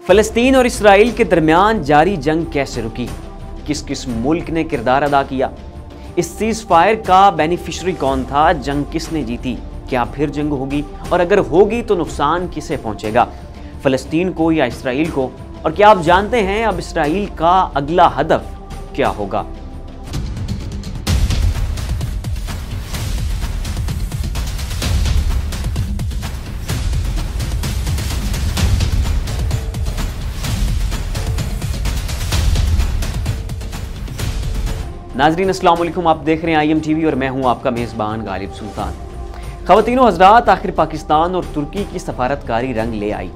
फ़लस्तीन और इसराइल के दरमियान जारी जंग कैसे रुकी, किस किस मुल्क ने किरदार अदा किया, इस सीज़ फायर का बेनिफिशरी कौन था, जंग किसने जीती, क्या फिर जंग होगी और अगर होगी तो नुकसान किसे पहुंचेगा, फ़लस्तीन को या इसराइल को, और क्या आप जानते हैं अब इसराइल का अगला हदफ क्या होगा। नाजरीन अस्सलाम वालेकुम, आप देख रहे हैं IMTV और मैं हूं आपका मेज़बान गालिब सुल्तान। ख़वातीनो हज़रात, आखिर पाकिस्तान और तुर्की की सफारतकारी रंग ले आई।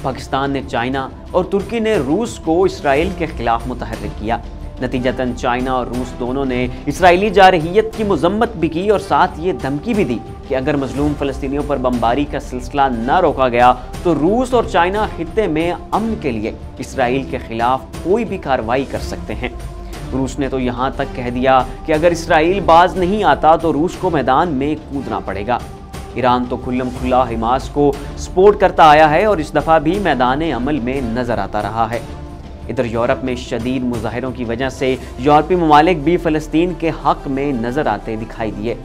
पाकिस्तान ने चाइना और तुर्की ने रूस को इसराइल के खिलाफ मुतहर्रिक किया। नतीजतन चाइना और रूस दोनों ने इसराइली जारहियत की मजम्मत भी की और साथ ये धमकी भी दी कि अगर मजलूम फ़लस्तीनियों पर बमबारी का सिलसिला न रोका गया तो रूस और चाइना खित्ते में अमन के लिए इसराइल के खिलाफ कोई भी कार्रवाई कर सकते हैं। रूस ने तो यहाँ तक कह दिया कि अगर इसराइल बाज नहीं आता तो रूस को मैदान में कूदना पड़ेगा। ईरान तो खुल्लम खुल्ला हमास को सपोर्ट करता आया है और इस दफ़ा भी मैदान अमल में नज़र आता रहा है। इधर यूरोप में शदीद मुजाहिरों की वजह से यूरोपीय ममालिक भी फ़लस्तीन के हक़ में नज़र आते दिखाई दिए।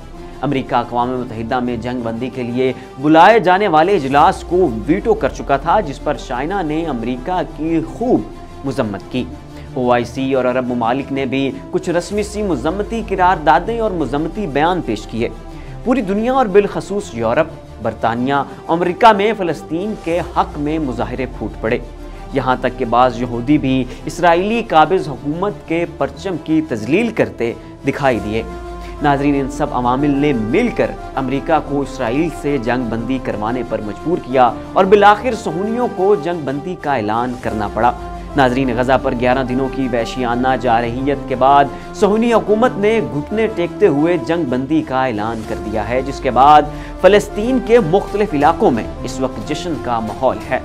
अमेरिका अक़वाम मुत्तहिदा में जंग बंदी के लिए बुलाए जाने वाले इजलास को वीटो कर चुका था, जिस पर चाइना ने अमेरिका की खूब मजम्मत की। OIC और अरब ममालिक ने भी कुछ रस्मी सी मजम्मती करारदादें और मजम्मती बयान पेश किए। पूरी दुनिया और बिलखसूस यूरोप, बरतानिया, अमेरिका में फ़लस्तीन के हक़ में मुजाहिरे फूट पड़े। यहाँ तक कि बाज़ यहूदी भी इसराइली काबिज़ हुकूमत के परचम की तजलील करते दिखाई दिए। नाज़रीन, इन सब अवामिल ने मिलकर अमेरिका को इसराइल से जंग बंदी करवाने पर मजबूर किया और बिलाखिर सहूनियों को जंग बंदी का ऐलान करना पड़ा। नाज़रीन, गज़ा पर 11 दिनों की वहशियाना जारहियत के बाद सहूनी हुकूमत ने घुटने टेकते हुए जंग बंदी का ऐलान कर दिया है, जिसके बाद फ़लस्तीन के मुख्तलिफ इलाकों में इस वक्त जश्न का माहौल है।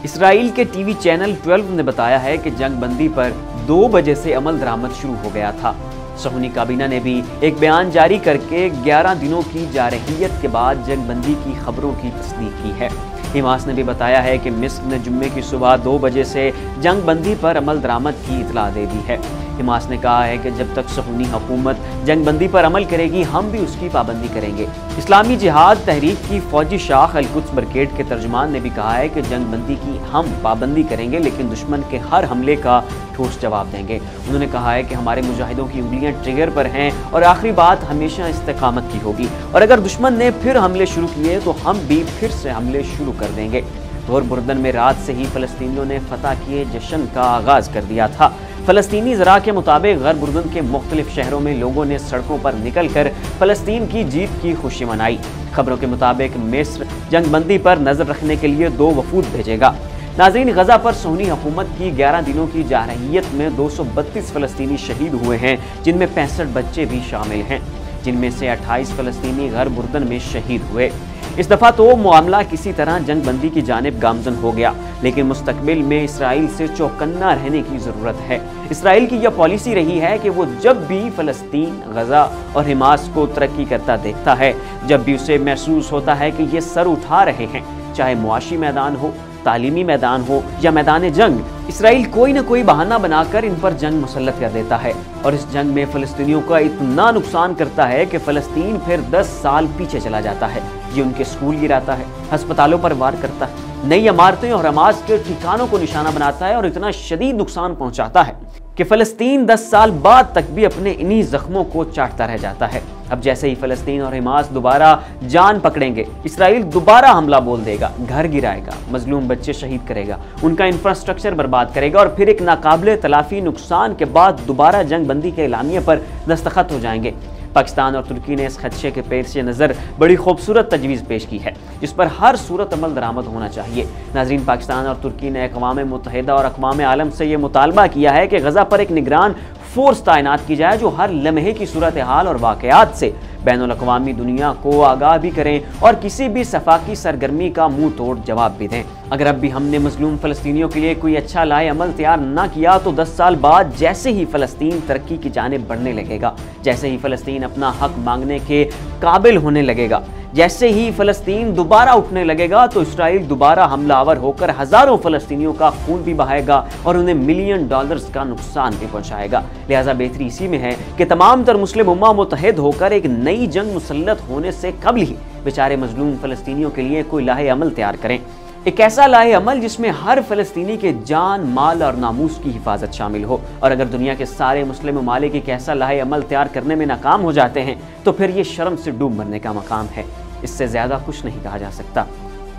इसराइल के TV चैनल 12 ने बताया है कि जंग बंदी पर 2 बजे से अमल दरामद शुरू हो गया था। सहूनी काबीना ने भी एक बयान जारी करके 11 दिनों की जारहियत के बाद जंग बंदी की खबरों की तस्दीक की है। हमास ने भी बताया है कि मिस्र ने जुम्मे की सुबह 2 बजे से जंग बंदी पर अमल दरामद की इतला दे दी है। हमास ने कहा है कि जब तक सहूनी हुकूमत जंग बंदी पर अमल करेगी हम भी उसकी पाबंदी करेंगे। इस्लामी जिहाद तहरीक की फौजी शाख अल-कुद्स ब्रिगेड के तर्जुमान ने भी कहा है कि जंग बंदी की हम पाबंदी करेंगे लेकिन दुश्मन के हर हमले का ठोस जवाब देंगे। उन्होंने कहा है कि हमारे मुजाहिदों की उंगलियां ट्रिगर पर हैं और आखिरी बात हमेशा इस्तिकामत की होगी और अगर दुश्मन ने फिर हमले शुरू किए तो हम भी फिर से हमले शुरू कर देंगे। गौर बुर्दन में रात से ही फ़लस्तीनियों ने फतह किए जश्न का आगाज़ कर दिया था। फ़लस्तीनी ज़रा के मुताबिक गौर बुर्दन के मुख्तलिफ शहरों में लोगों ने सड़कों पर निकल कर फ़लस्तीन की जीत की खुशी मनाई। खबरों के मुताबिक मिस्र जंग बंदी पर नज़र रखने के लिए 2 वफूद भेजेगा। नाज़रीन, गज़ा पर सहूनी हुकूमत की 11 दिनों की जारहियत में 232 फ़लस्तीनी शहीद हुए हैं, जिनमें 65 बच्चे भी शामिल हैं, जिनमें से 28 फ़लस्तीनी गौर बुर्दन में शहीद हुए। इस दफ़ा तो मामला किसी तरह जंग बंदी की जानिब गामजन हो गया, लेकिन मुस्तकबिल में इसराइल से चौकन्ना रहने की ज़रूरत है। इसराइल की यह पॉलिसी रही है कि वो जब भी फ़लस्तीन, गज़ा और हमास को तरक्की करता देखता है, जब भी उसे महसूस होता है कि ये सर उठा रहे हैं, चाहे मुआशी मैदान हो, तालीमी मैदान हो या मैदान जंग, इसराइल कोई ना कोई बहाना बनाकर इन पर जंग मुसल्लत कर देता है और इस जंग में फ़लस्तीनियों का इतना नुकसान करता है कि फ़लस्तीन फिर 10 साल पीछे चला जाता है। ये उनके स्कूल गिराता है, अस्पतालों पर वार करता है, नई इमारतें और हमास के ठिकानों को निशाना बनाता है और इतना शदीद नुकसान पहुंचाता है कि फ़लस्तीन 10 साल बाद तक भी अपने इन्हीं जख्मों को चाटता रह जाता है। अब जैसे ही फ़लस्तीन और हमास दोबारा जान पकड़ेंगे, इसराइल दोबारा हमला बोल देगा, घर गिराएगा, मजलूम बच्चे शहीद करेगा, उनका इंफ्रास्ट्रक्चर बर्बाद करेगा और फिर एक नाकाबिले तलाफी नुकसान के बाद दोबारा जंग बंदी के एलामिया पर दस्तखत हो जाएंगे। पाकिस्तान और तुर्की ने इस खदशे के पेश नज़र बड़ी खूबसूरत तजवीज़ पेश की है, जिस पर हर सूरत अमल दरामद होना चाहिए। नाज़रीन, पाकिस्तान और तुर्की ने अक़वाम मुत्तहिदा और अक़वाम आलम से यह मुतालबा किया है कि गज़ा पर एक निगरान फोर्स तैनात की जाए जो हर लम्हे की सूरत हाल और वाक़यात से बैनुल अक़वामी दुनिया को आगाह भी करें और किसी भी सफाकी सरगर्मी का मुंह तोड़ जवाब भी दें। अगर अब भी हमने मजलूम फ़लस्तीनियों के लिए कोई अच्छा लाए अमल तैयार ना किया तो 10 साल बाद जैसे ही फ़लस्तीन तरक्की की जानिब बढ़ने लगेगा, जैसे ही फ़लस्तीन अपना हक मांगने के काबिल होने लगेगा, जैसे ही फलस्तीन दोबारा उठने लगेगा तो इसराइल दोबारा हमलावर होकर हजारों फलस्तीनियों का खून भी बहाएगा और उन्हें मिलियन डॉलर्स का नुकसान भी पहुंचाएगा। लिहाजा बेहतरी इसी में है कि तमाम तर मुस्लिम उम्मा मुत्तहिद होकर एक नई जंग मुसल्लत होने से कबल ही बेचारे मजलूम फलस्तीनियों के लिए कोई लाहे अमल तैयार करें। एक ऐसा लाहे अमल जिसमें हर फलस्तीनी के जान, माल और नामूस की हिफाजत शामिल हो। और अगर दुनिया के सारे मुस्लिम ममालिक एक ऐसा लाहे अमल तैयार करने में नाकाम हो जाते हैं तो फिर ये शर्म से डूब मरने का मकाम है। इससे ज़्यादा कुछ नहीं कहा जा सकता।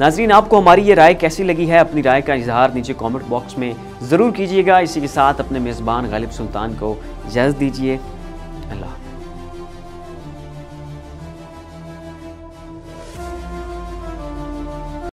नाज़रीन, आपको हमारी ये राय कैसी लगी है? अपनी राय का इजहार नीचे कमेंट बॉक्स में ज़रूर कीजिएगा। इसी के साथ अपने मेज़बान गालिब सुल्तान को इजाज़त दीजिए। अल्लाह।